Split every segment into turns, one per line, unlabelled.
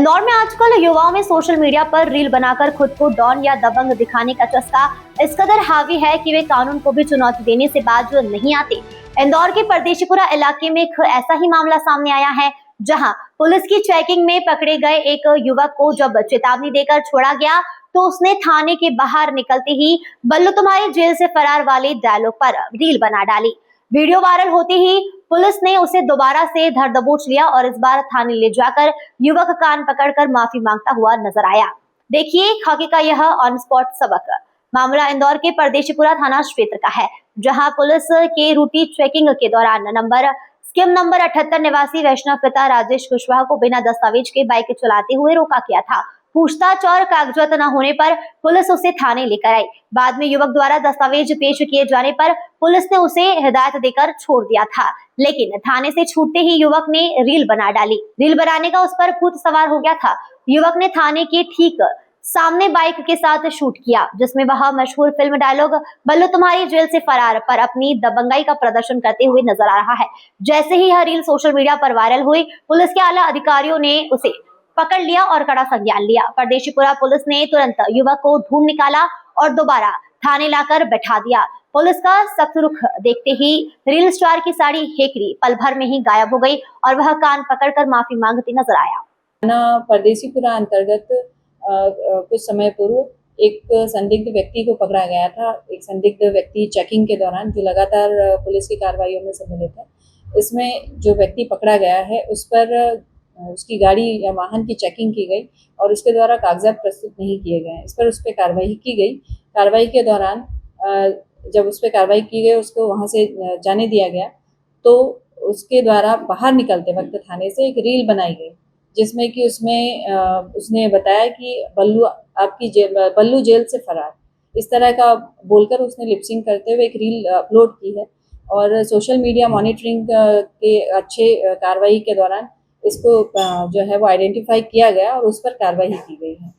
इंदौर में आजकल युवाओं में सोशल मीडिया पर रील बनाकर खुद को डॉन या दबंग दिखाने का चस्का इस कदर हावी है कि वे कानून को भी चुनौती देने से बाज नहीं आते। इंदौर के परदेशीपुरा इलाके में एक ऐसा ही मामला सामने आया है, जहां पुलिस की चेकिंग में पकड़े गए एक युवक को जब चेतावनी देकर छोड़ा गया तो उसने थाने के बाहर निकलते ही बल्लू तुम्हारी जेल से फरार वाले डायलॉग पर रील बना डाली। वीडियो वायरल होते ही पुलिस ने उसे दोबारा से धर दबोच लिया और इस बार थाने ले जाकर युवक कान पकड़कर माफी मांगता हुआ नजर आया। देखिए खाकी का यह ऑन स्पॉट सबक। मामला इंदौर के परदेशीपुरा थाना क्षेत्र का है, जहां पुलिस के रूटीन चेकिंग के दौरान स्कीम नंबर 78 निवासी वैष्णव पिता राजेश कुशवाहा को बिना दस्तावेज के बाइक चलाते हुए रोका गया था। पूछताछ और कागजात न होने पर पुलिस उसे थाने लेकर आई। बाद में युवक द्वारा दस्तावेज पेश किए जाने पर पुलिस ने उसे हिदायत देकर छोड़ दिया था, लेकिन थाने से छूटते ही युवक ने रील बना डाली। रील बनाने का उस पर भूत सवार हो गया था। युवक ने थाने के ठीक सामने बाइक के साथ शूट किया, जिसमें वह मशहूर फिल्म डायलॉग बल्लू तुम्हारी जेल से फरार पर अपनी दबंगाई का प्रदर्शन करते हुए नजर आ रहा है। जैसे ही यह रील सोशल मीडिया पर वायरल हुई, पुलिस के आला अधिकारियों ने उसे पकड़ लिया और कड़ा संज्ञान लिया। परदेशीपुरा पुलिस ने तुरंत युवक को ढूंढ निकाला और दोबारा थाने लाकर बैठा दिया। पुलिस का सख्त रुख देखते ही रील स्टार की साड़ी हेकड़ी पल भर में ही गायब हो गई और वह कान पकड़कर माफी मांगती नजर आया।
परदेशीपुरा अंतर्गत कुछ समय पूर्व एक संदिग्ध व्यक्ति को पकड़ा गया था। एक संदिग्ध व्यक्ति चेकिंग के दौरान जो लगातार पुलिस की कार्रवाइयों में सम्मिलित है, इसमें जो व्यक्ति पकड़ा गया है उस पर उसकी गाड़ी या वाहन की चेकिंग की गई और उसके द्वारा कागजात प्रस्तुत नहीं किए गए। इस पर उस पर कार्रवाई की गई। कार्रवाई के दौरान जब उस पर कार्रवाई की गई, उसको वहाँ से जाने दिया गया, तो उसके द्वारा बाहर निकलते वक्त थाने से एक रील बनाई गई, जिसमें कि उसने बताया कि बल्लू जेल से फरार, इस तरह का बोलकर उसने लिपसिंग करते हुए एक रील अपलोड की है। और सोशल मीडिया मॉनिटरिंग के अच्छे कार्रवाई के दौरान इसको जो है वो आइडेंटिफाई किया गया और उस पर कार्रवाई की गई है।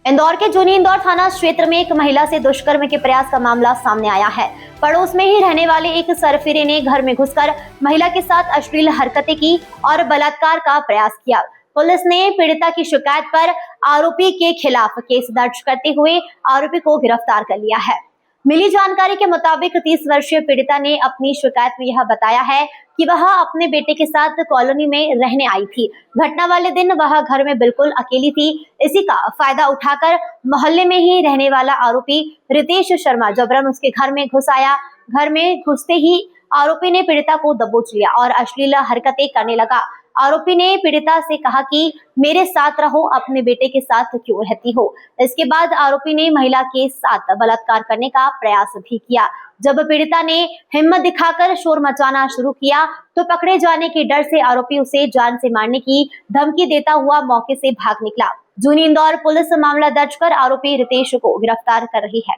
इंदौर के जूनी इंदौर थाना क्षेत्र में एक महिला से दुष्कर्म के प्रयास का मामला सामने आया है। पड़ोस में ही रहने वाले एक सरफिरे ने घर में घुसकर महिला के साथ अश्लील हरकतें की और बलात्कार का प्रयास किया। पुलिस ने पीड़िता की शिकायत पर आरोपी के खिलाफ केस दर्ज करते हुए आरोपी को गिरफ्तार कर लिया है। मिली जानकारी के मुताबिक 30 वर्षीय पीड़िता ने अपनी शिकायत में यह बताया है कि वह अपने बेटे के साथ कॉलोनी में रहने आई थी। घटना वाले दिन वह घर में बिल्कुल अकेली थी। इसी का फायदा उठाकर मोहल्ले में ही रहने वाला आरोपी रितेश शर्मा जबरन उसके घर में घुस आया। घर में घुसते ही आरोपी ने पीड़िता को दबोच लिया और अश्लील हरकतें करने लगा। आरोपी ने पीड़िता से कहा कि मेरे साथ रहो, अपने बेटे के साथ क्यों रहती हो। इसके बाद आरोपी ने महिला के साथ बलात्कार करने का प्रयास भी किया। जब पीड़िता ने हिम्मत दिखाकर शोर मचाना शुरू किया तो पकड़े जाने के डर से आरोपी उसे जान से मारने की धमकी देता हुआ मौके से भाग निकला। जूनी इंदौर पुलिस मामला दर्ज कर आरोपी रितेश को गिरफ्तार कर रही है।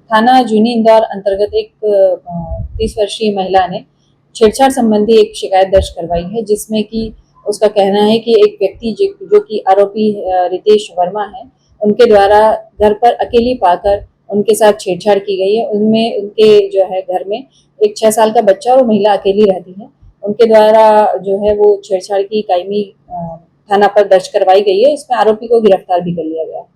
थाना जूनी इंदौर अंतर्गत एक 30 वर्षीय महिला ने छेड़छाड़ संबंधी एक शिकायत दर्ज करवाई है, जिसमें कि उसका कहना है कि एक व्यक्ति जो कि आरोपी रितेश वर्मा है, उनके द्वारा घर पर अकेली पाकर उनके साथ छेड़छाड़ की गई है। उनमें उनके जो है घर में एक 6 साल का बच्चा और महिला अकेली रहती है। उनके द्वारा जो है वो छेड़छाड़ की कायमी थाना पर दर्ज करवाई गई है। इसमें आरोपी को गिरफ्तार भी कर लिया गया।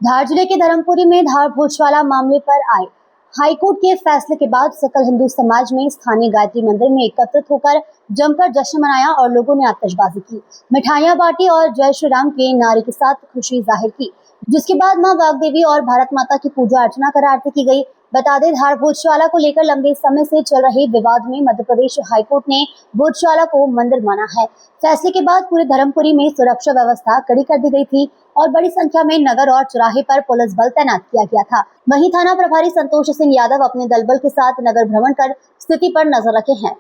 धार जिले के धर्मपुरी में धार भोजवाला मामले पर आए हाईकोर्ट के फैसले के बाद सकल हिंदू समाज ने स्थानीय गायत्री मंदिर में एकत्रित होकर जमकर जश्न मनाया और लोगों ने आतिशबाजी की, मिठाइयां बांटी और जय श्री राम के नारे के साथ खुशी जाहिर की, जिसके बाद मां वाग्देवी और भारत माता की पूजा अर्चना कर आरती की गई। बता दें, धार भोजवाला को लेकर लंबे समय से चल रहे विवाद में मध्य प्रदेश हाईकोर्ट ने भोजवाला को मंदिर माना है। फैसले के बाद पूरे धर्मपुरी में सुरक्षा व्यवस्था कड़ी कर दी गई थी और बड़ी संख्या में नगर और चौराहे पर पुलिस बल तैनात किया गया था। वहीं थाना प्रभारी संतोष सिंह यादव अपने दलबल के साथ नगर भ्रमण कर स्थिति पर नजर रखे हैं।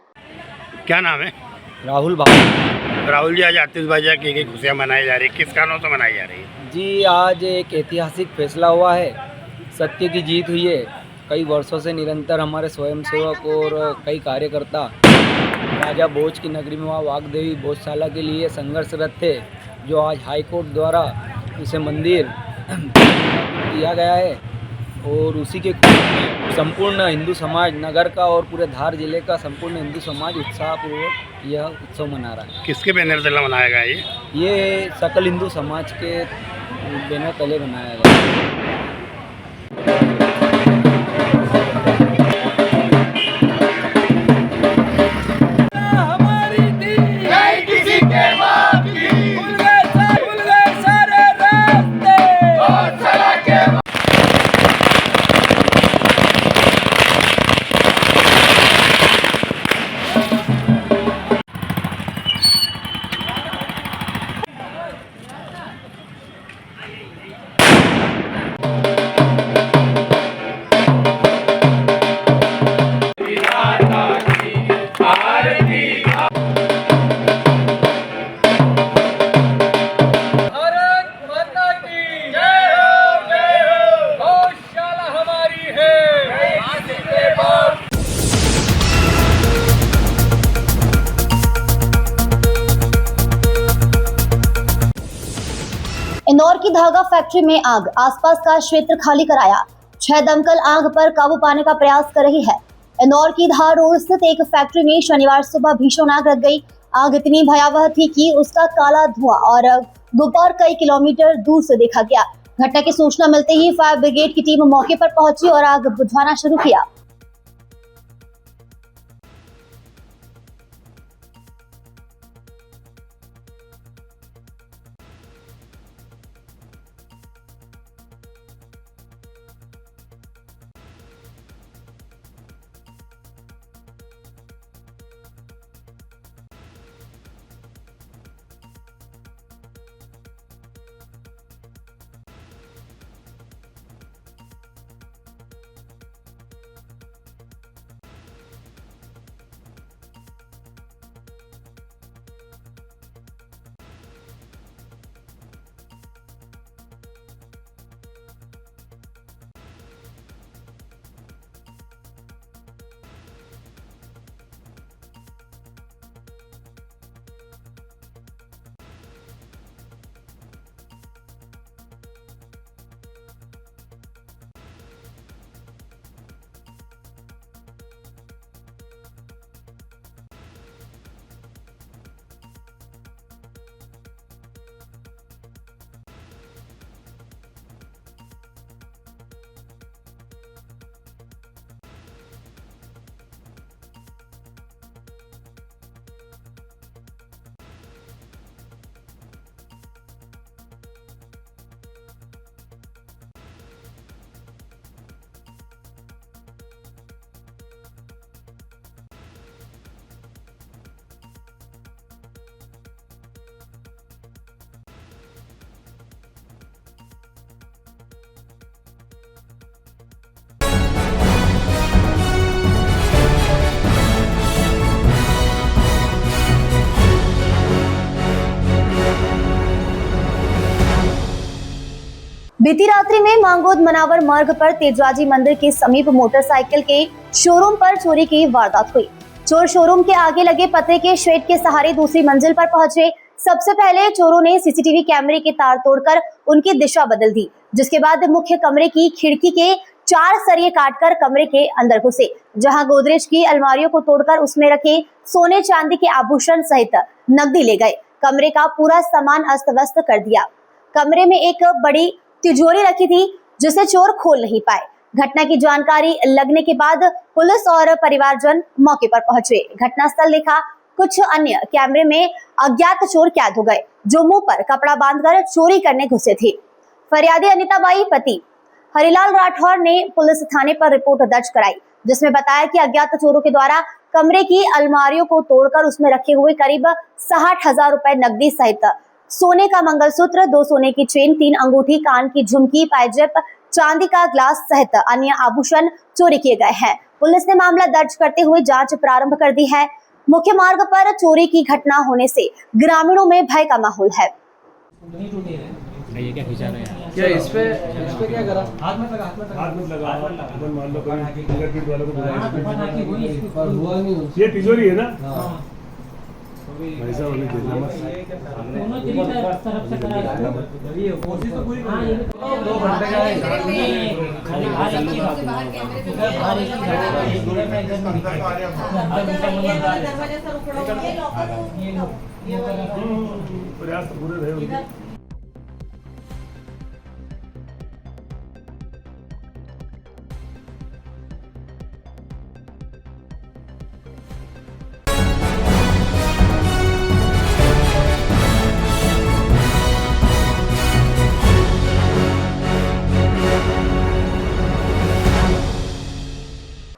क्या नाम है?
राहुल बाबू।
राहुल जी, आज आतिशबाजी की खुशियाँ मनाई जा रही है, किस कारणों से मनाई जा रही है?
जी, आज एक ऐतिहासिक फैसला हुआ है, सत्य की जीत हुई है कई वर्षों से निरंतर हमारे स्वयंसेवक और कई कार्यकर्ता राजा भोज की नगरी में वाग्देवी भोजशाला के लिए संघर्षरत थे, जो आज हाईकोर्ट द्वारा इसे मंदिर दिया गया है। और उसी के संपूर्ण हिंदू समाज नगर का और पूरे धार जिले का संपूर्ण हिंदू समाज उत्साहपूर्वक यह उत्सव मना रहा है।
किसके बैनर तले मनाया गया
ये सकल हिंदू समाज के बैनर तले बनाया गया है।
इंदौर की धागा फैक्ट्री में आग, आसपास का क्षेत्र खाली कराया। 6 दमकल आग पर काबू पाने का प्रयास कर रही है। इंदौर की धार रोड स्थित एक फैक्ट्री में शनिवार सुबह भीषण आग लग गई। आग इतनी भयावह थी कि उसका काला धुआं और गुब्बार कई किलोमीटर दूर से देखा गया। घटना की सूचना मिलते ही फायर ब्रिगेड की टीम मौके पर पहुंची और आग बुझाना शुरू किया। बीती रात्रि में मांगोद मनावर मार्ग पर तेजराजी मंदिर के समीप मोटरसाइकिल के शोरूम पर चोरी की वारदात हुई। चोर शोरूम के आगे लगे पतरे के शेड के सहारे दूसरी मंजिल पर पहुंचे। सबसे पहले चोरों ने सीसीटीवी कैमरे के तार तोड़कर उनकी दिशा बदल दी, जिसके बाद मुख्य कमरे की खिड़की के 4 सरिये काटकर कमरे के अंदर घुसे, जहां गोदरेज की अलमारियों को तोड़कर उसमें रखे सोने चांदी के आभूषण सहित नकदी ले गए। कमरे का पूरा सामान अस्त व्यस्त कर दिया। कमरे में एक बड़ी तिजोरी रखी थी, जिसे चोर खोल नहीं पाए। घटना की जानकारी लगने के बाद पुलिस और परिवारजन मौके पर पहुंचे। घटनास्थल देखा, कुछ अन्य कैमरे में अज्ञात चोर कैद हो गए, जो मुंह पर कपड़ा बांधकर चोरी करने घुसे थे। फरियादी अनिताबाई पति हरिलाल राठौर ने पुलिस थाने पर रिपोर्ट दर्ज कराई, जिसमें बताया कि अज्ञात चोरों के द्वारा कमरे की अलमारियों को तोड़कर उसमें रखे हुए करीब 60,000 रुपए नकदी सहित सोने का मंगलसूत्र, 2 सोने की चेन, 3 अंगूठी, कान की झुमकी, पायजेब, चांदी का ग्लास सहित अन्य आभूषण चोरी किए गए हैं। पुलिस ने मामला दर्ज करते हुए जांच प्रारंभ कर दी है। मुख्य मार्ग पर चोरी की घटना होने से ग्रामीणों में भय का माहौल है।
ये क्या खिंचा रहे हैं?
क्या इस पे क्या करा?
हाथ मत लगा अपन मान लो कोई फिंगरप्रिंट वालों को बुलाया
पर हुआ नहीं उससे।
ये तिजोरी है ना
हाँ।
भाई साहब हमें देखना मत
दोनों तरफ से करा
देखना मत
कोशिश तो पूरी
हाँ, ये
2 घंटे का है।
खाली बाहर एक ही बात है। बाहर एक ही बात है। पूरे में एकदम
प्रयास तो पूरे रहे उनके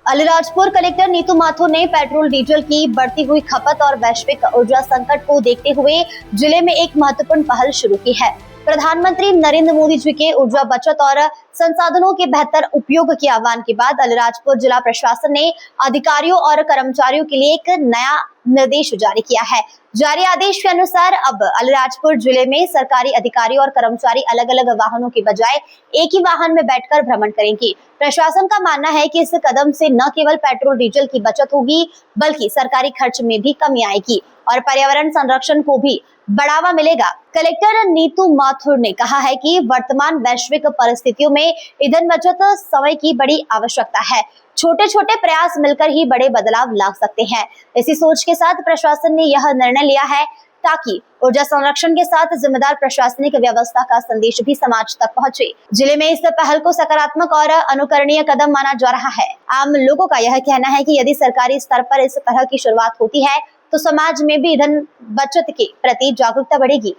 अलीराजपुर कलेक्टर नीतू माथुर ने पेट्रोल डीजल की बढ़ती हुई खपत और वैश्विक ऊर्जा संकट को देखते हुए जिले में एक महत्वपूर्ण पहल शुरू की है। प्रधानमंत्री नरेंद्र मोदी जी के ऊर्जा बचत और संसाधनों के बेहतर उपयोग के आह्वान के बाद अलीराजपुर जिला प्रशासन ने अधिकारियों और कर्मचारियों के लिए एक नया निर्देश जारी किया है। जारी आदेश के अनुसार अब अलीराजपुर जिले में सरकारी अधिकारी और कर्मचारी अलग अलग वाहनों के बजाय एक ही वाहन में बैठकर भ्रमण करेंगे। प्रशासन का मानना है कि इस कदम से न केवल पेट्रोल डीजल की बचत होगी बल्कि सरकारी खर्च में भी कमी आएगी और पर्यावरण संरक्षण को भी बढ़ावा मिलेगा। कलेक्टर नीतू माथुर ने कहा है कि वर्तमान वैश्विक परिस्थितियों में ईंधन बचत समय की बड़ी आवश्यकता है। छोटे छोटे प्रयास मिलकर ही बड़े बदलाव ला सकते हैं। इसी सोच के साथ प्रशासन ने यह निर्णय लिया है ताकि ऊर्जा संरक्षण के साथ जिम्मेदार प्रशासनिक व्यवस्था का संदेश भी समाज तक पहुंचे। जिले में इस पहल को सकारात्मक और अनुकरणीय कदम माना जा रहा है। आम लोगों का यह कहना है कि यदि सरकारी स्तर पर इस तरह की शुरुआत होती है तो समाज में भी ईंधन बचत के प्रति जागरूकता बढ़ेगी।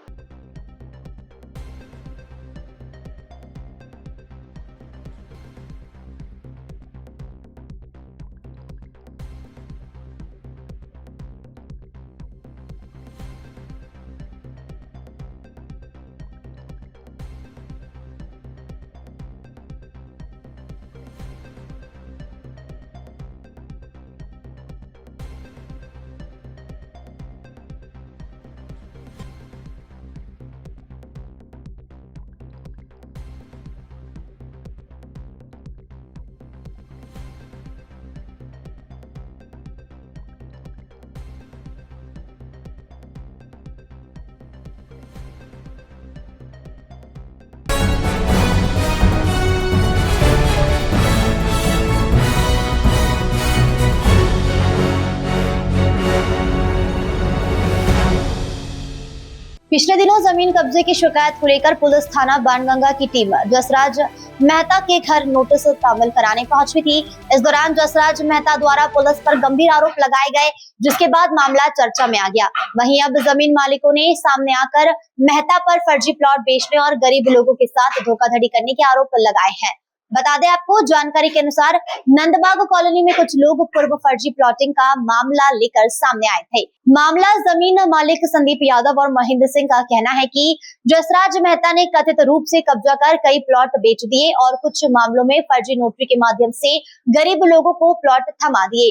पिछले दिनों जमीन कब्जे की शिकायत को लेकर पुलिस थाना बाणगंगा की टीम जसराज मेहता के घर नोटिस तामील कराने पहुंची थी। इस दौरान जसराज मेहता द्वारा पुलिस पर गंभीर आरोप लगाए गए, जिसके बाद मामला चर्चा में आ गया। वहीं अब जमीन मालिकों ने सामने आकर मेहता पर फर्जी प्लॉट बेचने और गरीब लोगों के साथ धोखाधड़ी करने के आरोप लगाए हैं। बता दें आपको, जानकारी के अनुसार नंदबाग कॉलोनी में कुछ लोग पूर्व फर्जी प्लॉटिंग का मामला लेकर सामने आए थे। मामला जमीन मालिक संदीप यादव और महेंद्र सिंह का कहना है कि जसराज मेहता ने कथित रूप से कब्जा कर कई प्लॉट बेच दिए और कुछ मामलों में फर्जी नोटरी के माध्यम से गरीब लोगों को प्लॉट थमा दिए।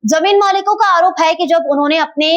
जमीन मालिकों का आरोप है कि जब उन्होंने अपने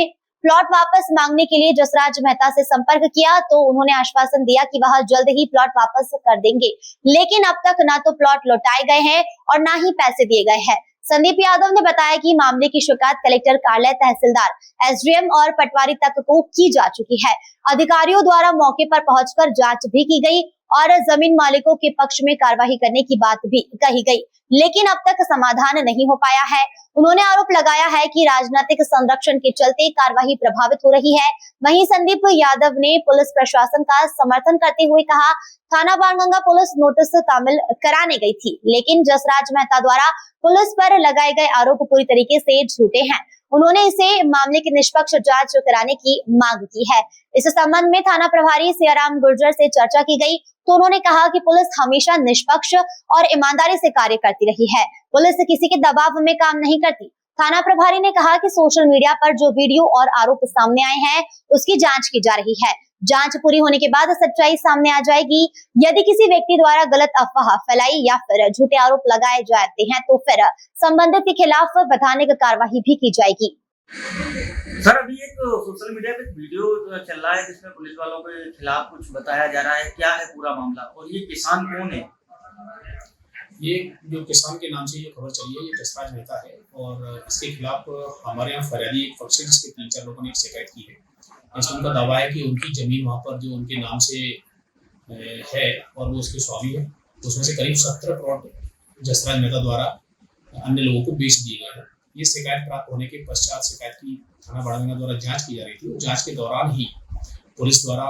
प्लॉट वापस मांगने के लिए जसराज मेहता से संपर्क किया तो उन्होंने आश्वासन दिया कि वह जल्द ही प्लॉट वापस कर देंगे, लेकिन अब तक ना तो प्लॉट लौटाए गए हैं और ना ही पैसे दिए गए हैं। संदीप यादव ने बताया कि मामले की शिकायत कलेक्टर कार्यालय, तहसीलदार, एसडीएम और पटवारी तक को की जा चुकी है। अधिकारियों द्वारा मौके पर पहुंचकर जांच भी की गई और जमीन मालिकों के पक्ष में कार्रवाई करने की बात भी कही गई, लेकिन अब तक समाधान नहीं हो पाया है। उन्होंने आरोप लगाया है कि राजनीतिक संरक्षण के चलते कार्रवाई प्रभावित हो रही है। वहीं संदीप यादव ने पुलिस प्रशासन का समर्थन करते हुए कहा, थाना बाणगंगा पुलिस नोटिस तामील कराने गई थी, लेकिन जसराज मेहता द्वारा पुलिस पर लगाए गए आरोप पूरी तरीके से झूठे हैं। उन्होंने इसे मामले की निष्पक्ष जांच कराने की मांग की है। इस संबंध में थाना प्रभारी सियाराम गुर्जर से चर्चा की गई तो उन्होंने कहा कि पुलिस हमेशा निष्पक्ष और ईमानदारी से कार्य करती रही है। पुलिस किसी के दबाव में काम नहीं करती। थाना प्रभारी ने कहा कि सोशल मीडिया पर जो वीडियो और आरोप सामने आए हैं उसकी जांच की जा रही है। जांच पूरी होने के बाद सच्चाई सामने आ जाएगी। यदि किसी व्यक्ति द्वारा गलत अफवाह फैलाई या फिर झूठे आरोप लगाए जाते हैं तो फिर संबंधित के खिलाफ वैधानिक कार्रवाई भी की जाएगी।
सर अभी एक सोशल मीडिया पे वीडियो चल रहा है जिसमें पुलिस वालों के खिलाफ कुछ बताया जा रहा है, क्या है पूरा मामला और ये किसान कौन है?
ये जो किसान के नाम से ये खबर चली है, ये जसराज मेहता है और इसके खिलाफ हमारे यहाँ फरियादी एक पक्ष है जिसके 3-4 लोगों ने एक शिकायत की है। इसमें उनका दावा है कि उनकी जमीन वहाँ पर जो उनके नाम से है और वो उसके स्वामी है, उसमें से करीब 17 प्लॉट जसराज मेहता द्वारा अन्य लोगों को बेच दिए गए हैं। ये शिकायत प्राप्त होने के पश्चात शिकायत की थाना बड़ांगा द्वारा जांच की जा रही थी और जांच के दौरान ही पुलिस द्वारा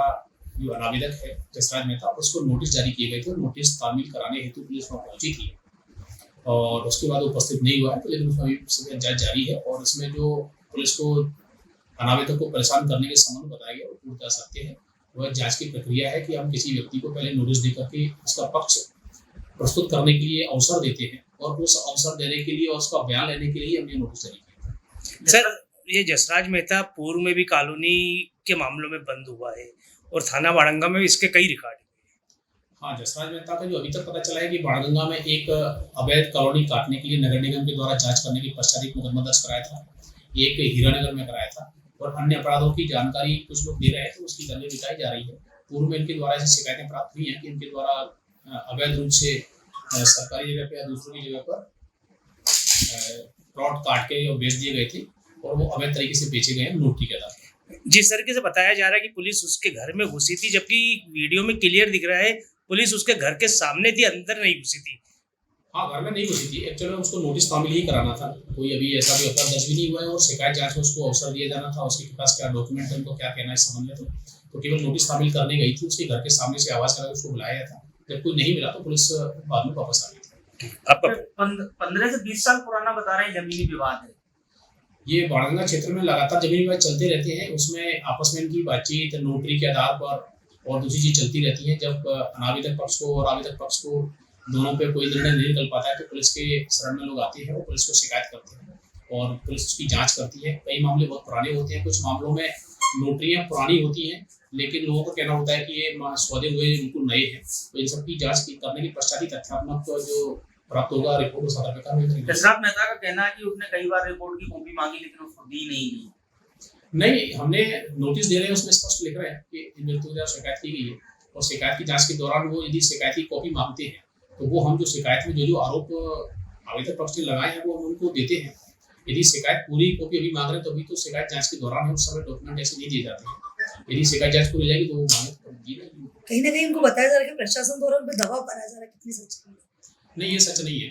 जो अनावेदक है जसराज मेहता उसको नोटिस जारी किए गए थे और नोटिस तामील कराने हेतु पुलिस वहाँ पहुंची थी और उसके बाद उपस्थित नहीं हुआ है, तो लेकिन उसमें अभी जांच जारी है और इसमें जो पुलिस को अनावेदक को परेशान करने के संबंध बताया गया वो पूर्णतः सत्य है। वह जांच की प्रक्रिया है कि हम किसी व्यक्ति को पहले नोटिस दे करके उसका पक्ष प्रस्तुत करने के लिए अवसर देते हैं और उस अवसर देने के लिए और उसका बयान लेने के लिए हमने नोटिस जारी किया।
सर ये जसराज मेहता पूर्व में भी कॉलोनी के मामलों में बंद हुआ है और थाना बाड़ंगा में इसके कई रिकॉर्ड।
हाँ, जसराज मेहता का जो अभी तक पता चला है कि बाड़गंगा में एक अवैध कॉलोनी काटने के लिए नगर निगम के द्वारा जांच करने के पश्चात एक मुकदमा दर्ज कराया था, एक हीरानगर में कराया था और अन्य अपराधों की जानकारी कुछ लोग दे रहे हैं तो उसकी दलील जुटाई जा रही है। पूर्व में इनके द्वारा ऐसी शिकायतें प्राप्त हुई हैं कि इनके द्वारा अवैध रूप से सरकारी जगह पे या दूसरों की जगह पर प्लॉट काट के बेच दिए गए थे और वो अवैध तरीके से बेचे गए हैं नोटरी के आधार पर।
जिस तरीके से बताया जा रहा है कि पुलिस उसके घर में घुसी थी, जबकि वीडियो में क्लियर दिख रहा है पुलिस उसके घर के सामने थी, अंदर नहीं घुसी थी।
हाँ, घर में नहीं घुसी थी। एक्चुअली उसको नोटिस तामील ही कराना था, कोई अभी ऐसा भी अपराध दर्ज भी नहीं हुआ है और शिकायत जांच में उसको अवसर दिया जाना था, उसके पास क्या डॉक्यूमेंट है, उनको क्या कहना है इस संबंध में। तो केवल नोटिस तामील करने गई थी, उसके घर के सामने से आवाज करके उसको बुलाया था। जब कोई नहीं मिला तो पुलिस बाद में वापस आ गई थी।
आपका
15 से 20 साल पुराना बता रहे हैं जमीनी विवाद है।
ये बाड़गंगा क्षेत्र में लगातार जमीनी विवाद चलते रहते हैं, उसमें आपस में इनकी बातचीत नोटरी के आधार पर और दूसरी चीज चलती रहती है। जब अनावेदक पक्ष को और आवेदक पक्ष को दोनों पे कोई निर्णय नहीं निकल पाता है तो पुलिस के शरण में लोग आते हैं और पुलिस को शिकायत करते हैं और पुलिस उसकी जांच करती है। कई मामले बहुत पुराने होते हैं, कुछ मामलों में नोटरियां पुरानी होती हैं लेकिन लोगों का कहना होता है कि ये सौदे हुए बिल्कुल नए हैं। तो इन सब की जाँच करने के पश्चात ही तथ्यात्मक जो प्राप्त होगा रिपोर्ट उस आधार पर कार्रवाई करेंगे।
जसराज मेहता का कहना है कि उसने कई बार रिपोर्ट की कॉपी मांगी लेकिन उसको दी नहीं।
हमने नोटिस दे रहे हैं, उसमें स्पष्ट लिख रहे हैं कि इन व्यक्तियों द्वारा शिकायत की गई है और शिकायत की जांच के दौरान वो यदि शिकायत की कॉपी मांगते हैं तो वो हम जो शिकायत में जो आरोप आवेदक पक्ष ने लगाए हैं वो हम उनको देते हैं। यदि शिकायत पूरी कॉपी अभी मांग रहे हैं तो अभी तो शिकायत जांच के दौरान है, उस समय डॉक्यूमेंट ऐसे नहीं दिए जाते हैं। यदि शिकायत जांच पूरी जाएगी तो वो मांगे तो दी जाएगी।
कहीं ना कहीं उनको बताया जा रहा है कि प्रशासन द्वारा उन पर दबाव बनाया जा रहा है, कितनी सच है?
नहीं, ये सच नहीं है,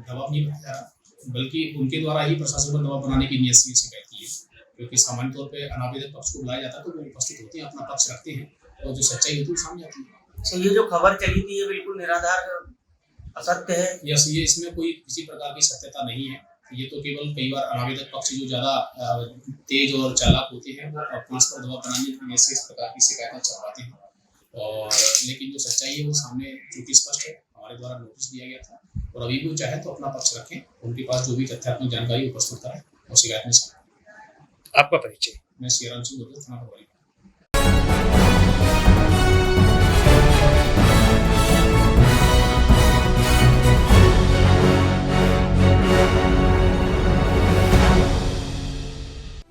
दबाव नहीं बनाया जा रहा, बल्कि उनके द्वारा ही प्रशासन पर दबाव बनाने की नीयत से शिकायत की है। क्योंकि सामान्य तौर पे अनावेदक पक्ष को बुलाया जाता है तो वो उपस्थित होते हैं, अपना पक्ष रखते हैं और जो सच्चाई होती है सामने आती है।
तो ये जो खबर चली थी ये बिल्कुल निराधार असत्य है।
यस, ये इसमें कोई किसी प्रकार की सत्यता नहीं है। ये तो केवल कई बार अनावेदक पक्ष जो ज्यादा तेज और चालाक होते हैं वो पुलिस पर दबाव बनाने की नीयत से इस प्रकार की शिकायतें चलवाते हैं और लेकिन जो सच्चाई है वो सामने चूंकि स्पष्ट है, हमारे द्वारा नोटिस दिया गया था और अभी भी वो चाहे तो अपना पक्ष रखें, उनके पास जो भी तथ्यात्मक जानकारी वो प्रस्तुत कराएं और शिकायत में शामिल।
आपका परिचय?
मैं सियाराम सिंह गुर्जर, थाना प्रभारी।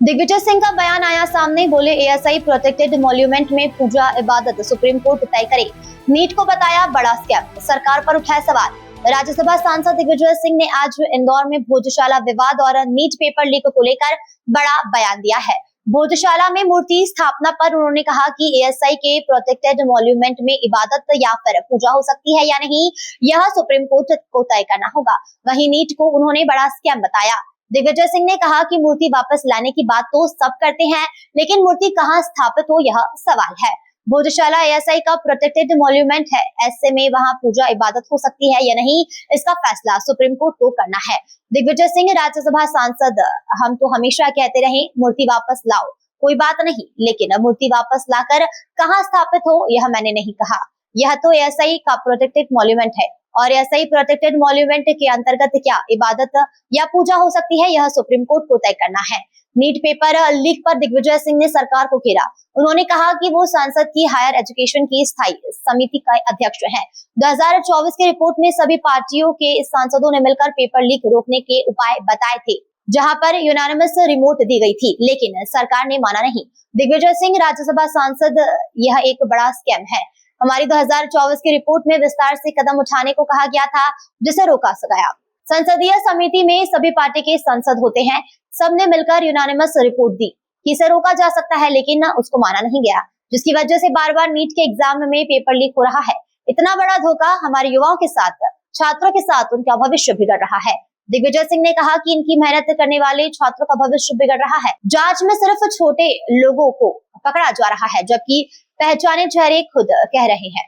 दिग्विजय सिंह का बयान आया सामने, बोले एएसआई प्रोटेक्टेड मॉन्यूमेंट में पूजा इबादत सुप्रीम कोर्ट तय करे। नीट को बताया बड़ा स्कैम, सरकार पर उठाए सवाल। राज्यसभा सांसद दिग्विजय सिंह ने आज इंदौर में भोजशाला विवाद और नीट पेपर लीक को लेकर बड़ा बयान दिया है। भोजशाला में मूर्ति स्थापना पर उन्होंने कहा कि एएसआई के प्रोटेक्टेड मॉन्यूमेंट में इबादत या फिर पूजा हो सकती है या नहीं, यह सुप्रीम कोर्ट को तय करना होगा। वहीं नीट को उन्होंने बड़ा स्कैम बताया। दिग्विजय सिंह ने कहा कि मूर्ति वापस लाने की बात तो सब करते हैं, लेकिन मूर्ति कहां स्थापित हो यह सवाल है। भोजशाला एएसआई का प्रोटेक्टेड मॉन्यूमेंट है, ऐसे में वहां पूजा इबादत हो सकती है या नहीं, इसका फैसला सुप्रीम कोर्ट को करना है। दिग्विजय सिंह राज्यसभा सांसद, हम तो हमेशा कहते रहे मूर्ति वापस लाओ, कोई बात नहीं, लेकिन मूर्ति वापस लाकर कहां स्थापित हो यह मैंने नहीं कहा। यह तो एएसआई का प्रोटेक्टेड मॉन्यूमेंट है और एएसआई प्रोटेक्टेड मॉन्यूमेंट के अंतर्गत क्या इबादत या पूजा हो सकती है यह सुप्रीम कोर्ट को तय करना है। नीट पेपर लीक पर दिग्विजय सिंह ने सरकार को घेरा। उन्होंने कहा कि वो सांसद की हायर एजुकेशन की स्थायी समिति का अध्यक्ष हैं। 2024 की रिपोर्ट में सभी पार्टियों के सांसदों ने मिलकर पेपर लीक रोकने के उपाय बताए थे। जहां पर यूनानिमस रिमोट दी गई थी, लेकिन सरकार ने माना नहीं। दिग्विजय सिंह राज्यसभा सांसद, यह एक बड़ा स्कैम है। हमारी 2024 की रिपोर्ट में विस्तार से कदम उठाने को कहा गया था, जिसे रोका गया। संसदीय समिति में सभी पार्टी के सांसद होते हैं, सबने मिलकर यूनानिमस रिपोर्ट दी कि इसे रोका जा सकता है, लेकिन उसको माना नहीं गया, जिसकी वजह से बार बार नीट के एग्जाम में पेपर लीक हो रहा है। इतना बड़ा धोखा हमारे युवाओं के साथ, छात्रों के साथ उनका भविष्य बिगड़ रहा है। दिग्विजय सिंह ने कहा कि इनकी मेहनत करने वाले छात्रों का भविष्य बिगड़ रहा है। जांच में सिर्फ छोटे लोगों को पकड़ा जा रहा है, जबकि पहचाने चेहरे खुद कह रहे हैं।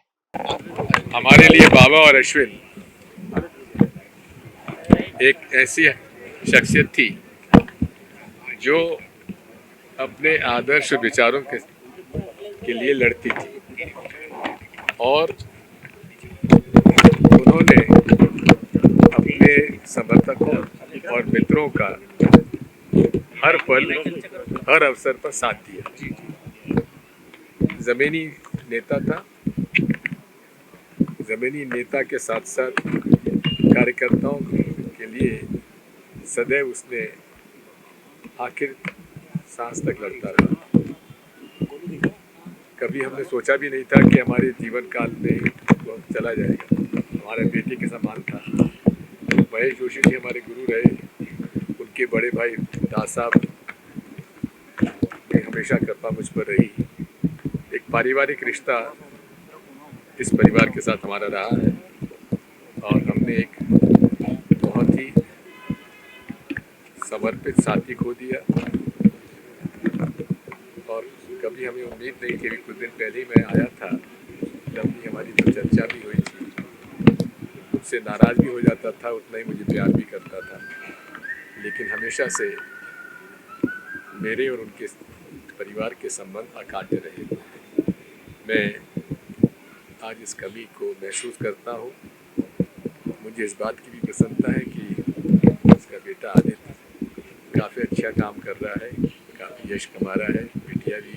हमारे लिए बाबा और अश्विन एक ऐसी शख्सियत थी जो अपने आदर्श विचारों के लिए लड़ती थी और उन्होंने अपने समर्थकों और मित्रों का हर पल हर अवसर पर साथ दिया। जमीनी नेता था, जमीनी नेता के साथ साथ कार्यकर्ताओं के लिए सदैव उसने आखिर सांस तक लड़ता रहा। कभी हमने सोचा भी नहीं था कि हमारे जीवन काल में वो चला जाएगा। हमारे बेटे के समान था। महेश जोशी जी हमारे गुरु रहे, उनके बड़े भाई दास साहब की हमेशा कृपा मुझ पर रही। एक पारिवारिक रिश्ता इस परिवार के साथ हमारा रहा है और हमने एक बहुत ही समर्पित साथी खो दिया और कभी हमें उम्मीद नहीं थी। कुछ दिन पहले ही मैं आया था, तब भी हमारी तो चर्चा भी हुई थी। मुझसे नाराज़ भी हो जाता था, उतना ही मुझे प्यार भी करता था, लेकिन हमेशा से मेरे और उनके परिवार के संबंध अकाट्य रहे। मैं आज इस कमी को महसूस करता हूँ। मुझे इस बात की भी प्रसन्नता है कि उसका बेटा आदित्य काफ़ी अच्छा काम कर रहा है, काफ़ी यश कमा रहा है। बिटिया भी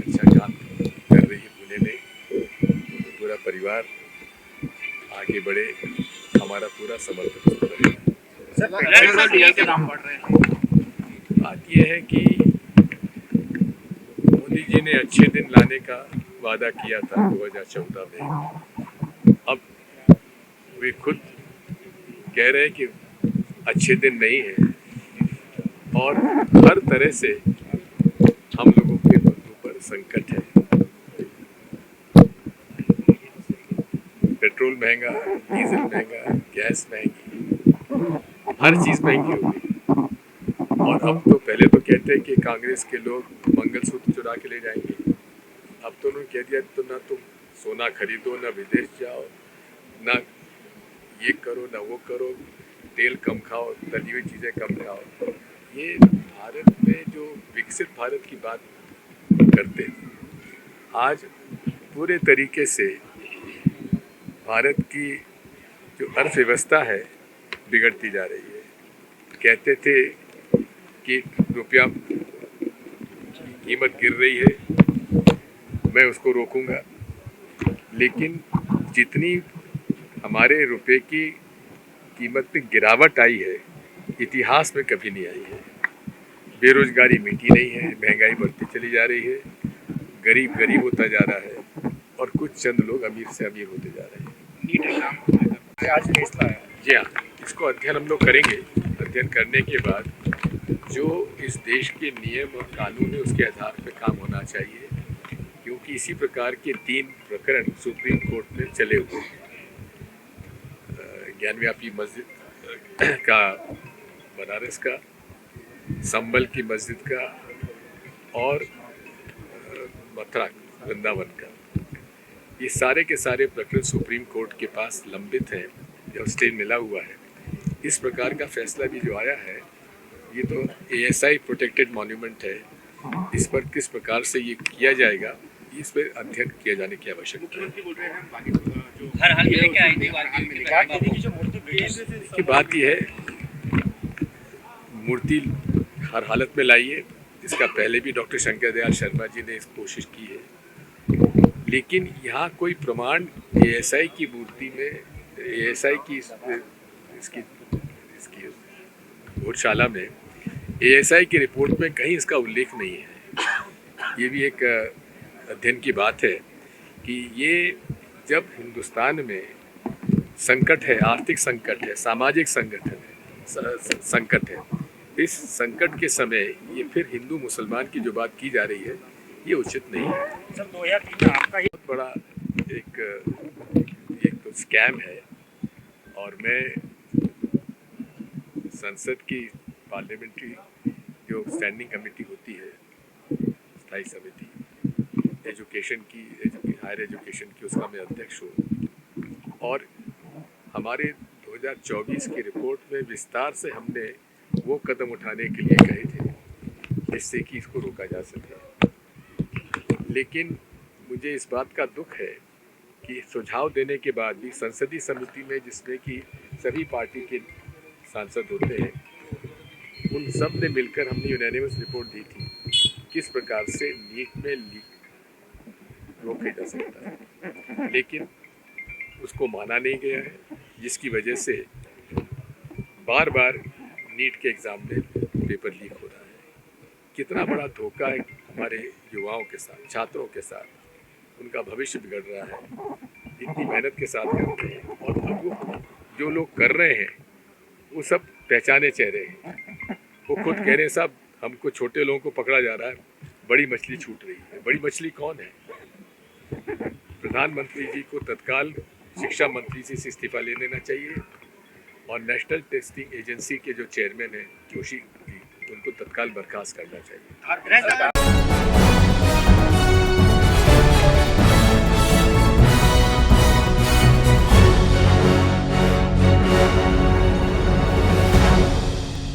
अच्छा काम कर रही है पुणे में। पूरा परिवार आगे बढ़े, हमारा पूरा समर्थन करेगा। बात यह है कि मोदी जी ने अच्छे दिन लाने का वादा किया था 2014 में। अब वे खुद कह रहे हैं कि अच्छे दिन नहीं है और हर तरह से हम लोगों के ऊपर संकट है। पेट्रोल महंगा, डीजल महंगा, गैस महंगी, हर चीज़ महंगी हो गई। और अब तो पहले तो कहते हैं कि कांग्रेस के लोग मंगलसूत्र चुरा के ले जाएंगे, अब तो उन्होंने कह दिया तो ना तुम सोना खरीदो, ना विदेश जाओ, ना ये करो ना वो करो, तेल कम खाओ, तली हुई चीज़ें कम खाओ। ये भारत में जो विकसित भारत की बात करते थे, आज पूरे तरीके से भारत की जो अर्थव्यवस्था है बिगड़ती जा रही है। कहते थे कि रुपया की कीमत गिर रही है, मैं उसको रोकूंगा, लेकिन जितनी हमारे रुपए की कीमत में गिरावट आई है, इतिहास में कभी नहीं आई है। बेरोजगारी मिटी नहीं है, महंगाई बढ़ती चली जा रही है, गरीब गरीब होता जा रहा है और कुछ चंद लोग अमीर से अमीर होते जा रहे हैं। आज फैसला है जी हाँ, इसको अध्ययन हम लोग करेंगे। अध्ययन करने के बाद जो इस देश के नियम और कानून है उसके आधार पर काम होना चाहिए, क्योंकि इसी प्रकार के 3 प्रकरण सुप्रीम कोर्ट में चले हुए हैं। ज्ञानव्यापी मस्जिद का, बनारस का, संबल की मस्जिद का और मथुरा वृंदावन का, ये सारे के सारे प्रकरण सुप्रीम कोर्ट के पास लंबित हैं, जो स्टे मिला हुआ है। इस प्रकार का फैसला भी जो आया है, ये तो ASI प्रोटेक्टेड मॉन्यूमेंट है, इस पर किस प्रकार से ये किया जाएगा, इस पर अध्ययन किया जाने की आवश्यकता है। की बात यह है, मूर्ति हर हालत में लाइए, इसका पहले भी डॉक्टर शंकर दयाल शर्मा जी ने इस कोशिश की है, लेकिन यहाँ कोई प्रमाण ASI की मूर्ति में, ASI की इसकी भोजशाला में ASI की रिपोर्ट में कहीं इसका उल्लेख नहीं है। ये भी एक अध्ययन की बात है कि ये जब हिंदुस्तान में संकट है, आर्थिक संकट है, सामाजिक संकट है, इस संकट के समय ये फिर हिंदू मुसलमान की जो बात की जा रही है ये उचित नहीं है।
सर 2003 में आपका ही
बहुत बड़ा एक तो स्कैम है और मैं संसद की पार्लियामेंट्री जो स्टैंडिंग कमेटी होती है, स्थायी समिति एजुकेशन की, हायर एजुकेशन की, उसका मैं अध्यक्ष हूँ और हमारे 2024 की रिपोर्ट में विस्तार से हमने वो कदम उठाने के लिए कहे थे जिससे कि इसको रोका जा सके। लेकिन मुझे इस बात का दुख है कि सुझाव देने के बाद भी संसदीय समिति में, जिसमें कि सभी पार्टी के सांसद होते हैं, उन सब ने मिलकर हमने यूनानिमस रिपोर्ट दी थी किस प्रकार से नीट में लीक रोका जा सकता है, लेकिन उसको माना नहीं गया है, जिसकी वजह से बार बार नीट के एग्ज़ाम में पेपर लीक हो रहा है। कितना बड़ा धोखा है हमारे युवाओं के साथ, छात्रों के साथ, उनका भविष्य बिगड़ रहा है। इतनी मेहनत के साथ करते हैं और अब वो जो लोग कर रहे हैं वो सब पहचाने चेहरे हैं। वो खुद कह रहे हैं साहब हमको छोटे लोगों को पकड़ा जा रहा है, बड़ी मछली छूट रही है। बड़ी मछली कौन है? प्रधानमंत्री जी को तत्काल शिक्षा मंत्री से इस्तीफा ले लेना चाहिए और नेशनल टेस्टिंग एजेंसी के जो चेयरमैन हैं जोशी जी, उनको तत्काल बर्खास्त करना चाहिए।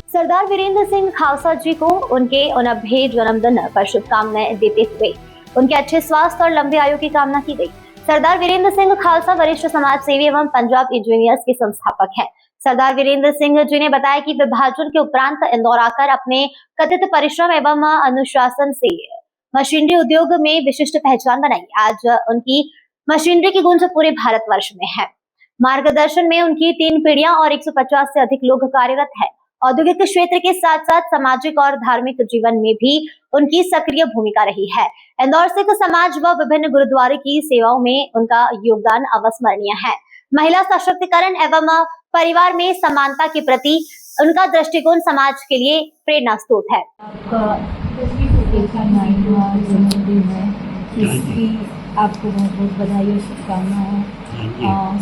सरदार वीरेंद्र सिंह खालसा जी को उनके 89वें जन्मदिन पर शुभकामनाएं देते हुए उनके अच्छे स्वास्थ्य और लंबे आयु की कामना की गई। सरदार वीरेंद्र सिंह खालसा वरिष्ठ समाज सेवी एवं पंजाब इंजीनियर्स के संस्थापक हैं। सरदार वीरेंद्र सिंह जी ने बताया कि विभाजन के उपरांत इंदौर आकर अपने कथित परिश्रम एवं अनुशासन से मशीनरी उद्योग में विशिष्ट पहचान बनाई। आज उनकी मशीनरी की गूंज पूरे भारतवर्ष में है। मार्गदर्शन में उनकी 3 पीढ़ियां और 150 से अधिक लोग कार्यरत है। औद्योगिक क्षेत्र के साथ साथ सामाजिक और धार्मिक जीवन में भी उनकी सक्रिय भूमिका रही है। इंदौर सिख समाज व विभिन्न गुरुद्वारे की सेवाओं में उनका योगदान अविस्मरणीय है। महिला सशक्तिकरण एवं परिवार में समानता के प्रति उनका दृष्टिकोण समाज के लिए प्रेरणा स्रोत है।
आपको बहुत बहुत बधाई और शुभकामनाएं।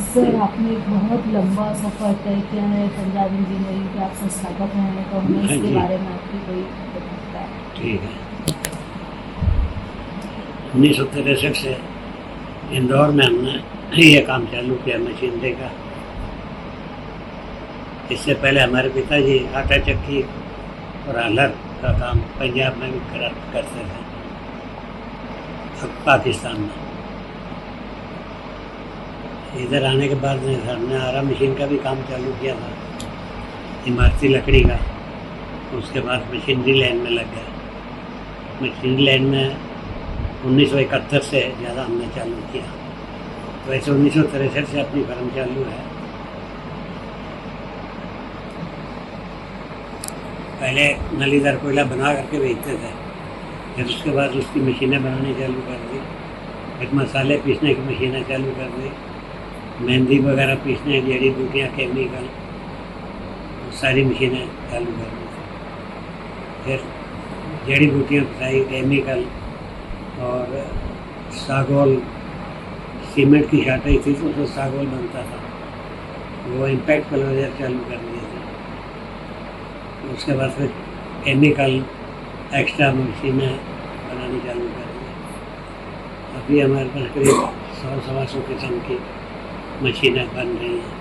सर, आपने एक बहुत लंबा सफर तय किया है पंजाब इंजीनियरिंग के, आप संस्थापक हैं, तो हमें इसके बारे में आपकी कोई बताता है?
ठीक है। 1963 से इंदौर में हमने ये काम चालू किया मशीनरी का। इससे पहले हमारे पिताजी आटा चक्की और आलर का काम पंजाब में भी करते थे, पाकिस्तान में। इधर आने के बाद हमने आरा मशीन का भी काम चालू किया था, इमारती लकड़ी का। उसके बाद मशीनरी लाइन में लग गया। मशीनरी लाइन में 1971 से ज़्यादा हमने चालू किया। तो ऐसे 1963 से अपनी फर्म चालू है। पहले नलीदार कोयला बना करके बेचते थे, फिर उसके बाद उसकी मशीनें बनानी चालू कर दी, फिर मसाले पीसने की मशीनें चालू कर दी, मेहंदी वगैरह पीसने, जड़ी बूटियाँ, केमिकल, सारी मशीनें चालू कर दी। फिर जड़ी बूटियाँ पिसाई, केमिकल और सागौल, सीमेंट की शाटाई थी तो सागौल बनता था, वो इम्पैक्ट कलर चालू कर दिए थे। उसके बाद फिर केमिकल एक्स्ट्रा मशीनें बनानी चालू कर दी। अभी हमारे पास करीब 100-125 किस्म की मशीनें बन रही हैं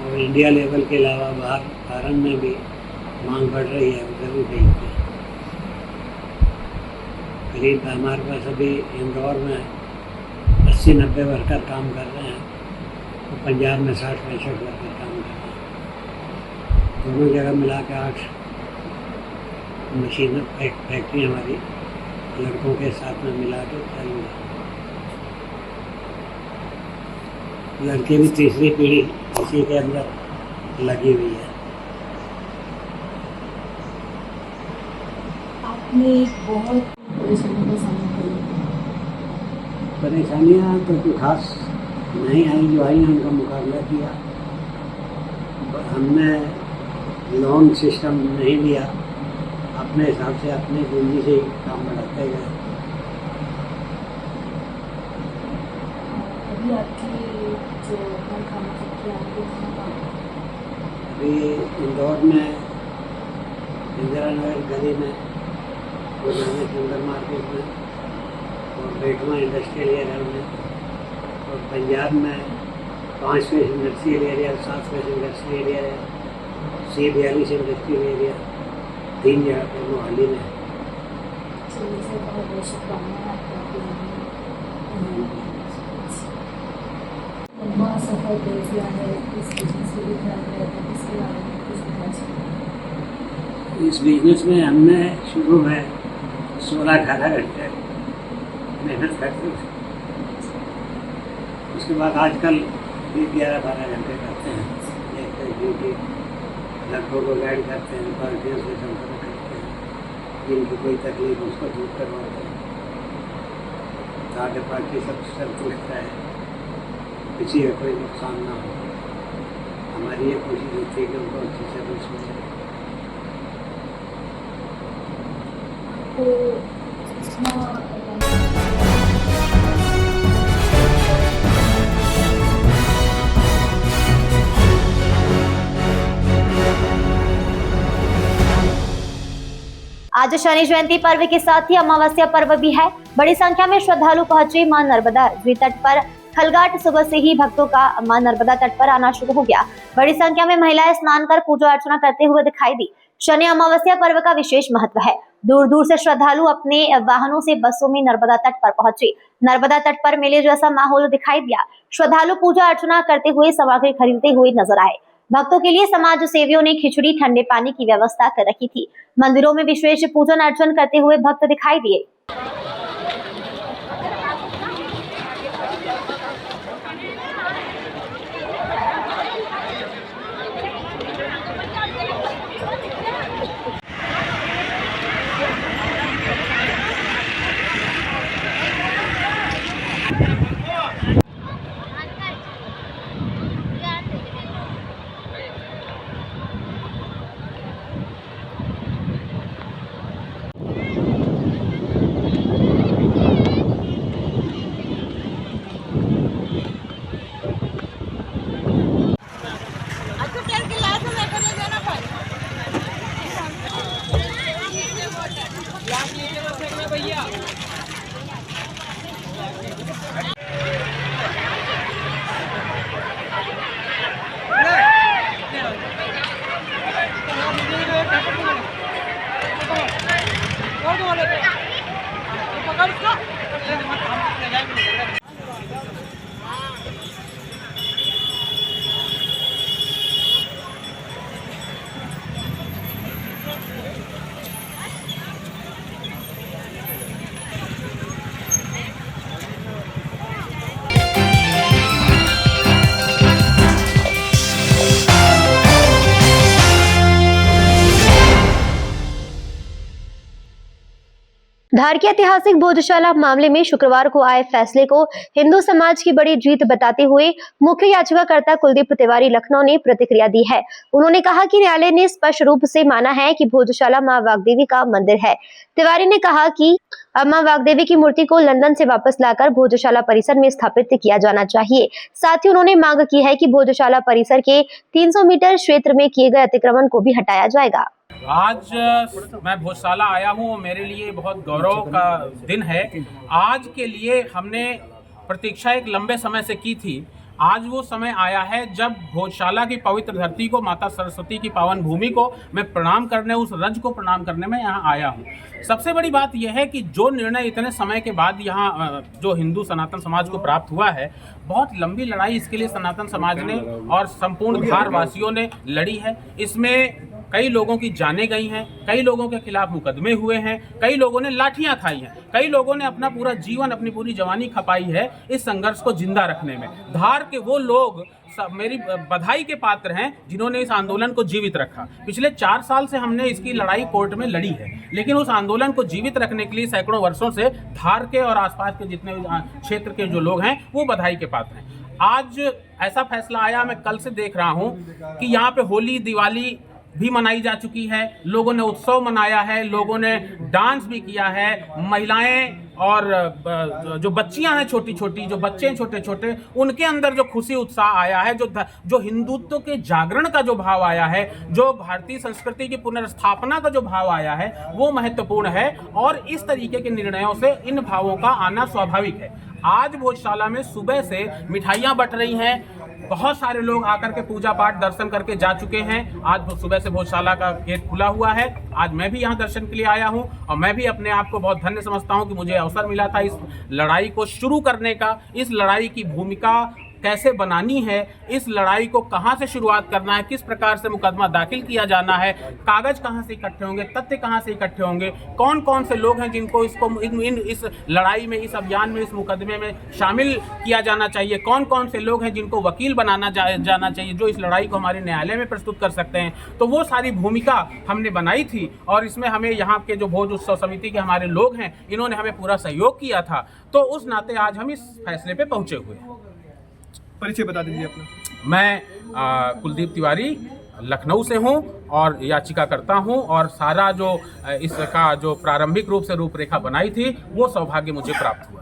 और इंडिया लेवल के अलावा बाहर फॉरेन में भी मांग बढ़ रही है, उधर भी भेजते हैं। करीब हमारे पास अभी इंदौर में 80-90 वर्कर काम कर रहे हैं, तो पंजाब में 60-65 वर्कर काम कर रहे हैं। दोनों जगह मिला के 8 मशीन फैक्ट्री हमारी लड़कों के साथ में मिला के चालू है। लड़के भी तीसरी पीढ़ी इसी के अंदर लगी हुई है।
आपने एक बहुत परेशानी का सामना किया।
परेशानियाँ तो कोई खास नहीं आई, जो आई उनका मुकाबला किया। हमने लोन सिस्टम नहीं लिया, अपने हिसाब से अपनी पूंजी से ही काम बढ़ाते गए।
अभी आपकी जो घर खाना किया
अभी इंदौर में इंदिरा नगर गली में, गुरुनानक सुंदर मार्केट में और बेटवा इंडस्ट्रियल एरिया में, और पंजाब में 5 face industrial area, 7 face industrial area, C42 industrial area, 3 जगह पर मोहाली में।
बहुत शुभकामनाएं लंबा सफर तय किया है इस बिजनेस के लिए, इसके बारे में कुछ बताना चाहिए।
इस बिजनेस में हमने शुरू में 16-18 घंटे मेहनत करते थे, उसके बाद आजकल 11-12 घंटे करते हैं। देखते हैं ड्यूटी, लड़कों को गाइड करते हैं, पार्टियों से संपर्क करते हैं, जिनकी कोई तकलीफ उसको दूर करवाते हैं, थर्ड पार्टी सब संतुष्ट रहे, किसी का कोई नुकसान ना हो। हमारी ये कोशिश होती है कि उनको अच्छी सर्विस मिले।
आज शनि जयंती पर्व के साथ ही अमावस्या पर्व भी है। बड़ी संख्या में श्रद्धालु पहुंचे मां नर्मदा द्वी तट पर। खलघाट सुबह से ही भक्तों का मां नर्मदा तट पर आना शुरू हो गया। बड़ी संख्या में महिलाएं स्नान कर पूजा अर्चना करते हुए दिखाई दी। शनि अमावस्या पर्व का विशेष महत्व है। दूर दूर से श्रद्धालु अपने वाहनों से बसों में नर्मदा तट पर पहुंचे। नर्मदा तट पर मेले जैसा माहौल दिखाई दिया। श्रद्धालु पूजा अर्चना करते हुए सामग्री खरीदते हुए नजर आए। भक्तों के लिए समाज सेवियों ने खिचड़ी, ठंडे पानी की व्यवस्था कर रखी थी। मंदिरों में विशेष पूजन अर्चन करते हुए भक्त दिखाई दिए। धार के ऐतिहासिक भोजशाला मामले में शुक्रवार को आए फैसले को हिंदू समाज की बड़ी जीत बताते हुए मुख्य याचिकाकर्ता कुलदीप तिवारी लखनऊ ने प्रतिक्रिया दी है। उन्होंने कहा कि न्यायालय ने स्पष्ट रूप से माना है कि भोजशाला मां वाग्देवी का मंदिर है। तिवारी ने कहा कि अब मां वाग्देवी की मूर्ति को लंदन से वापस लाकर भोजशाला परिसर में स्थापित किया जाना चाहिए। साथ ही उन्होंने मांग की है कि भोजशाला परिसर के 300 मीटर क्षेत्र में किए गए अतिक्रमण को भी हटाया जाएगा।
आज मैं भोजशाला आया हूँ, मेरे लिए बहुत गौरव का दिन है। आज के लिए हमने प्रतीक्षा एक लंबे समय से की थी। आज वो समय आया है जब भोजशाला की पवित्र धरती को, माता सरस्वती की पावन भूमि को मैं प्रणाम करने, उस रज को प्रणाम करने में यहाँ आया हूँ। सबसे बड़ी बात यह है कि जो निर्णय इतने समय के बाद यहाँ जो हिंदू सनातन समाज को प्राप्त हुआ है, बहुत लंबी लड़ाई इसके लिए सनातन समाज ने और संपूर्ण धार वासियों ने लड़ी है। इसमें कई लोगों की जानें गई हैं, कई लोगों के खिलाफ मुकदमे हुए हैं, कई लोगों ने लाठियां खाई हैं, कई लोगों ने अपना पूरा जीवन, अपनी पूरी जवानी खपाई है इस संघर्ष को जिंदा रखने में। धार के वो लोग मेरी बधाई के पात्र हैं जिन्होंने इस आंदोलन को जीवित रखा। पिछले 4 साल से हमने इसकी लड़ाई कोर्ट में लड़ी है, लेकिन उस आंदोलन को जीवित रखने के लिए सैकड़ों वर्षों से धार के और आसपास के जितने क्षेत्र के जो लोग हैं वो बधाई के पात्र हैं। आज ऐसा फैसला आया, मैं कल से देख रहा हूं कि यहाँ पे होली दिवाली भी मनाई जा चुकी है, लोगों ने उत्सव मनाया है, लोगों ने डांस भी किया है। महिलाएं और जो बच्चियां हैं छोटी छोटी, जो बच्चे हैं छोटे छोटे, उनके अंदर जो खुशी उत्साह आया है, जो हिंदुत्व के जागरण का जो भाव आया है, जो भारतीय संस्कृति की पुनर्स्थापना का जो भाव आया है, वो महत्वपूर्ण है। और इस तरीके के निर्णयों से इन भावों का आना स्वाभाविक है। आज भोजशाला में सुबह से मिठाइयाँ बंट रही हैं, बहुत सारे लोग आकर के पूजा पाठ दर्शन करके जा चुके हैं। आज सुबह से भोजशाला का गेट खुला हुआ है। आज मैं भी यहाँ दर्शन के लिए आया हूँ और मैं भी अपने आप को बहुत धन्य समझता हूँ कि मुझे अवसर मिला था इस लड़ाई को शुरू करने का, इस लड़ाई की भूमिका कैसे बनानी है, इस लड़ाई को कहां से शुरुआत करना है, किस प्रकार से मुकदमा दाखिल किया जाना है, कागज कहां से इकट्ठे होंगे, तथ्य कहां से इकट्ठे होंगे, कौन कौन से लोग हैं जिनको इस लड़ाई में, इस अभियान में, इस मुकदमे में शामिल किया जाना चाहिए, कौन कौन से लोग हैं जिनको वकील बनाना जाना चाहिए जो इस लड़ाई को हमारे न्यायालय में प्रस्तुत कर सकते हैं। तो वो सारी भूमिका हमने बनाई थी और इसमें हमें यहाँ के जो भोज उत्सव समिति के हमारे लोग हैं, इन्होंने हमें पूरा सहयोग किया था। तो उस नाते आज हम इस फैसले पे पहुंचे हुए हैं।
परिचय बता दीजिए अपना।
मैं कुलदीप तिवारी लखनऊ से हूं और याचिका करता हूं, और सारा जो इसका जो प्रारंभिक रूप से रूपरेखा बनाई थी वो सौभाग्य मुझे प्राप्त हुआ था।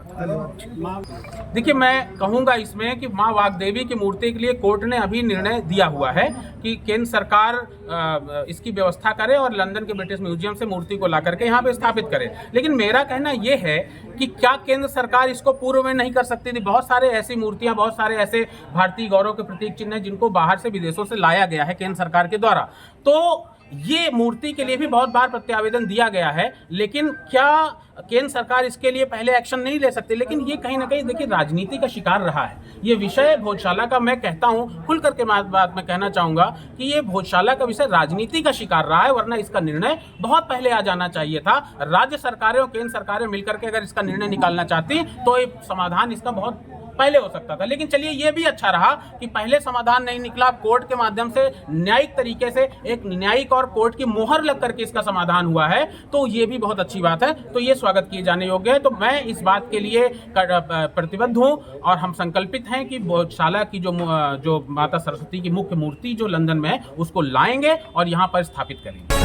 देखिए, मैं कहूंगा इसमें कि माँ वाग्देवी की मूर्ति के लिए कोर्ट ने अभी निर्णय दिया हुआ है कि केंद्र सरकार इसकी व्यवस्था करे और लंदन के ब्रिटिश म्यूजियम से मूर्ति को ला करके यहाँ पे स्थापित करे। लेकिन मेरा कहना ये है कि क्या केंद्र सरकार इसको पूर्व में नहीं कर सकती थी? बहुत सारे ऐसी मूर्तियाँ, बहुत सारे ऐसे भारतीय गौरव के प्रतीक चिन्ह हैं जिनको बाहर से विदेशों से लाया गया है केंद्र सरकार के द्वारा। तो ये मूर्ति के लिए भी बहुत बार प्रत्यावेदन दिया गया है, लेकिन क्या केंद्र सरकार इसके लिए पहले एक्शन नहीं ले सकती? लेकिन ये कहीं ना कहीं देखिए राजनीति का शिकार रहा है ये विषय भोजशाला का। मैं कहता हूँ खुल करके बात मैं कहना चाहूँगा कि ये भोजशाला का विषय राजनीति का शिकार रहा है, वरना इसका निर्णय बहुत पहले आ जाना चाहिए था। राज्य सरकारें और केंद्र सरकारें मिलकर के अगर इसका निर्णय निकालना चाहती तो ये समाधान इसका बहुत पहले हो सकता था। लेकिन चलिए, ये भी अच्छा रहा कि पहले समाधान नहीं निकला, कोर्ट के माध्यम से न्यायिक तरीके से एक न्यायिक और कोर्ट की मोहर लग करके इसका समाधान हुआ है, तो ये भी बहुत अच्छी बात है। तो ये स्वागत किए जाने योग्य है। तो मैं इस बात के लिए प्रतिबद्ध हूँ और हम संकल्पित हैं कि भोजशाला की जो माता सरस्वती की मुख्य मूर्ति जो लंदन में है उसको लाएंगे और यहाँ पर स्थापित करेंगे।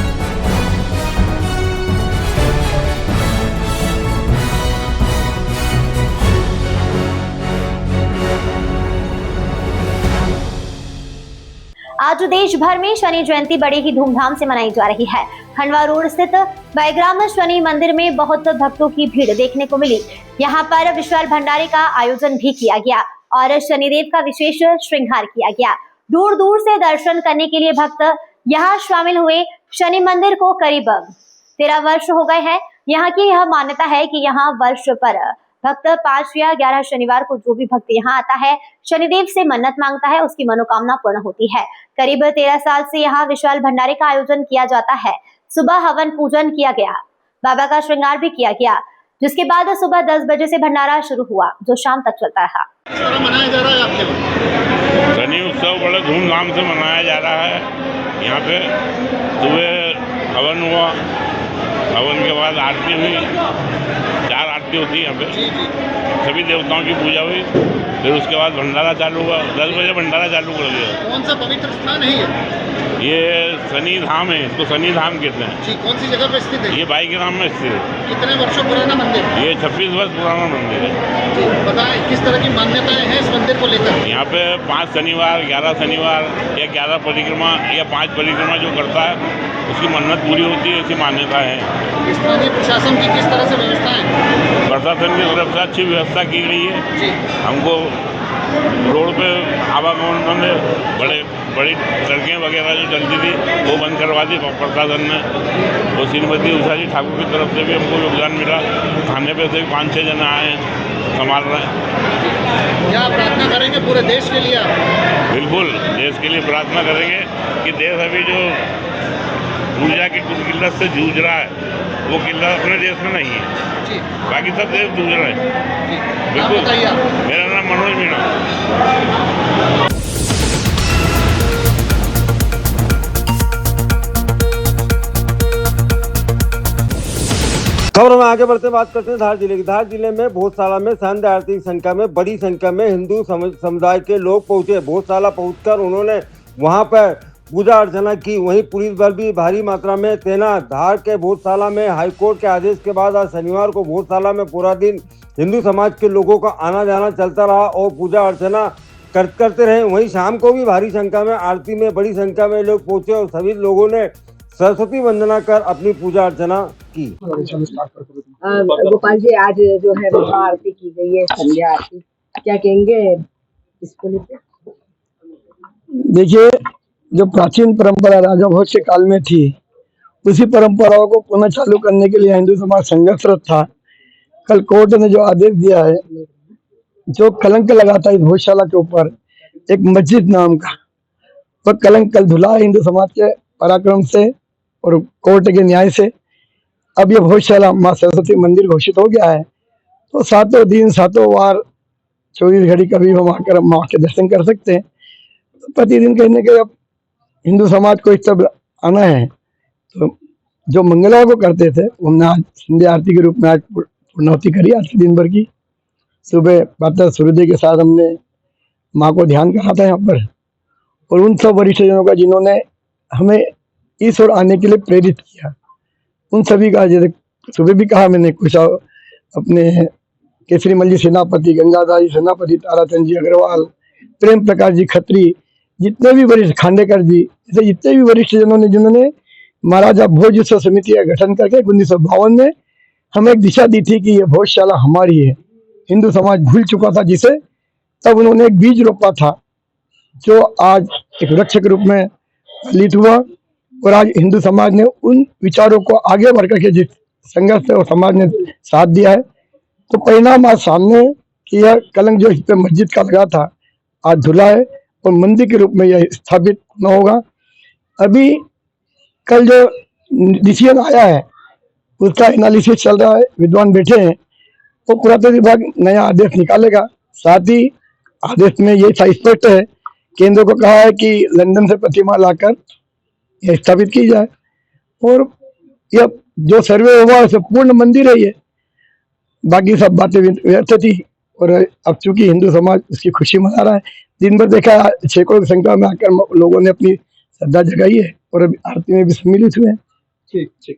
आज देश भर में शनि जयंती बड़े ही धूमधाम से मनाई जा रही है। खंडवा रोड स्थित बैग्राम शनि मंदिर में बहुत भक्तों की भीड़ देखने को मिली। यहाँ पर विशाल भंडारे का आयोजन भी किया गया और शनिदेव का विशेष श्रृंगार किया गया। दूर दूर से दर्शन करने के लिए भक्त यहाँ शामिल हुए। शनि मंदिर को करीब 13 वर्ष हो गए हैं। यहाँ की यह मान्यता है कि यहाँ वर्ष पर भक्त 5 या 11 शनिवार को जो भी भक्त यहाँ आता है, शनिदेव से मन्नत मांगता है, उसकी मनोकामना पूर्ण होती है। करीब 13 साल से यहाँ विशाल भंडारे का आयोजन किया जाता है। सुबह हवन पूजन किया गया, बाबा का श्रृंगार भी किया गया, जिसके बाद सुबह 10 बजे से भंडारा शुरू हुआ जो शाम तक चलता रहा।
मनाया जा रहा है आपके शनि उत्सव बड़े धूमधाम से मनाया जा रहा है। यहाँ पे सुबह हवन हुआ, हवन के बाद आरती हुई, 4 आरती होती है यहाँ पे, सभी देवताओं की पूजा हुई, फिर उसके बाद भंडारा चालू हुआ। 10 बजे भंडारा चालू कर दिया। कौन सा पवित्र स्थान है ये शनि धाम है, इसको शनि धाम कहते हैं जी। कौन सी जगह पे स्थित है ये? बैग्राम में स्थित है। कितने वर्षों पुराना मंदिर? ये 26 वर्ष पुराना मंदिर है जी। बताएं किस तरह की मान्यताएं हैं इस मंदिर को लेकर? यहाँ पे 5 शनिवार, 11 शनिवार या 11 परिक्रमा या 5 परिक्रमा जो करता है उसकी मन्नत पूरी होती है, ऐसी मान्यता है। स्थानीय प्रशासन की किस तरह से व्यवस्था है? प्रशासन की तरफ से अच्छी व्यवस्था की गई है जी। हमको रोड पे आवागमन में बड़ी सड़कें वगैरह जो चलती थी वो बंद करवा दी प्रशासन ने। वो श्रीमती उषा जी ठाकुर की तरफ से भी हमको योगदान मिला। थाने पे से 5-6 जन आए हैं, संभाल रहे हैं। क्या प्रार्थना करेंगे पूरे देश के लिए? बिल्कुल, देश के लिए प्रार्थना करेंगे कि देश अभी जो ऊर्जा की किल्लत से जूझ रहा है वो किल्लत अपने देश में नहीं है, बाकी सब देश जूझ रहे हैं। बिल्कुल। मेरा नाम मनोज मीणा।
खबर में आगे बढ़ते बात करते हैं धार जिले की। धार जिले में भोजशाला में संध्या आरती की संख्या में बड़ी संख्या में हिंदू समुदाय के लोग पहुंचे। भोजशाला पहुंचकर उन्होंने वहां पर पूजा अर्चना की। वहीं पुलिस बल भी भारी मात्रा में तैनात। धार के भोजशाला में हाईकोर्ट के आदेश के बाद आज शनिवार को भोजशाला में पूरा दिन हिंदू समाज के लोगों का आना जाना चलता रहा और पूजा अर्चना करते रहे। वहीं शाम को भी भारी संख्या में आरती में बड़ी संख्या में लोग पहुंचे और सभी लोगों ने सरस्वती वंदना कर अपनी पूजा अर्चना की।
गोपाल जी, आज जो है आरती की गई है, संध्या आरती, क्या कहेंगे इसको लेकर?
देखिए, जो प्राचीन परंपरा राजा भोज के काल में थी, उसी परंपराओं को पुनः चालू करने के लिए हिंदू समाज संघर्षरत था। कल कोर्ट ने जो आदेश दिया है, जो कलंक लगाता है भोजशाला के ऊपर एक मस्जिद नाम का, वह कलंक कल धुला है हिंदू समाज के पराक्रम से और कोर्ट के न्याय से। अब ये भोजशाला माँ सरस्वती मंदिर घोषित हो गया है, तो सातों दिन सातों वार 24 घड़ी कभी हम आकर माँ के दर्शन कर सकते हैं। तो प्रतिदिन कहने के अब हिंदू समाज को इस सब आना है, तो जो मंगलवार को करते थे हमने आज संध्या आरती के रूप में आज पूर्णाहुति करी। आज के दिन भर की सुबह प्रातः सूर्योदय के साथ हमने माँ को ध्यान करा था यहाँ पर, और उन सब वरिष्ठजनों का जिन्होंने हमें इस ओर आने के लिए प्रेरित किया, उन सभी का, जैसे सुबह भी कहा मैंने, कुछ अपने केसरी मल जी सेनापति, गंगाधर जी सेनापति, ताराचंद जी अग्रवाल, प्रेम प्रकाश जी खत्री, जितने भी वरिष्ठ, खांडेकर जी, जैसे जितने भी वरिष्ठ जनों ने जिन्होंने महाराजा भोज उत्सव समिति का गठन करके 1952 में हमें एक दिशा दी थी कि ये भोजशाला हमारी है। हिंदू समाज भूल चुका था जिसे, तब उन्होंने एक बीज रोपा था जो आज एक वृक्ष के रूप में फलित हुआ, और आज हिंदू समाज ने उन विचारों को आगे बढ़ करके जिस संघर्ष और समाज ने साथ दिया है, तो परिणाम आज सामने कि यह कलंक जो इस पे मस्जिद का लगा था आज धुला है और मंदिर के रूप में यह स्थापित न होगा। अभी कल जो डिसीजन आया है उसका एनालिसिस चल रहा है, विद्वान बैठे हैं, तो पुरातत्व विभाग नया आदेश निकालेगा। साथ ही आदेश में ये स्पष्ट है, केंद्र को कहा है कि लंदन से प्रतिमा लाकर यह स्थापित की जाए, और यह जो सर्वे हुआ है पूर्ण मंदिर है ये, बाकी सब बातें व्यर्थ थी। और अब चूंकि हिंदू समाज उसकी खुशी मना रहा है, दिन भर देखा सैकड़ों की संख्या में आकर लोगों ने अपनी श्रद्धा जगाई है और अभी आरती में भी सम्मिलित हुए हैं। ठीक ठीक।